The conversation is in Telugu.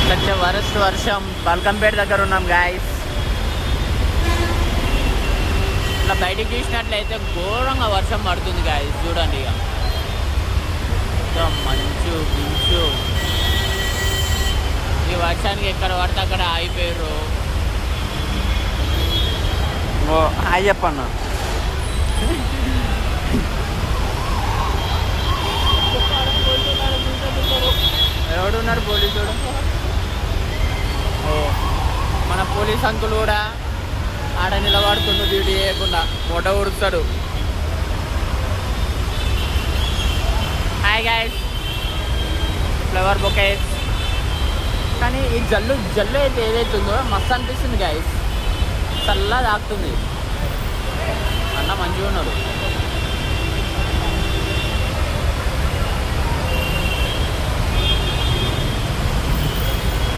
వచ్చే వరస్ట్ వర్షం బల్కంపేట దగ్గర ఉన్నాం గాయస్. ఇట్లా బయటికి చూసినట్లయితే ఘోరంగా వర్షం పడుతుంది గాయస్. చూడండి ఇక మంచు గించు. ఈ వర్షానికి ఎక్కడ పడితే అక్కడ ఆగిపోయారు. ఓ హాయ్ చెప్పన్న. ఎవడున్నారు పోలీసుడు? ఓ మన పోలీస్ అంకుల్ కూడా ఆడ నిలబడుతుండు డ్యూటీ చేయకుండా ఫోటో ఉడుస్తాడు. Hi guys, flower bouquets. కానీ ఈ జల్లు అయితే ఏదైతుందో మస్తు అనిపిస్తుంది గాయస్. చల్లగా తాకుతుంది. అన్న మంచిగా ఉన్నాడు.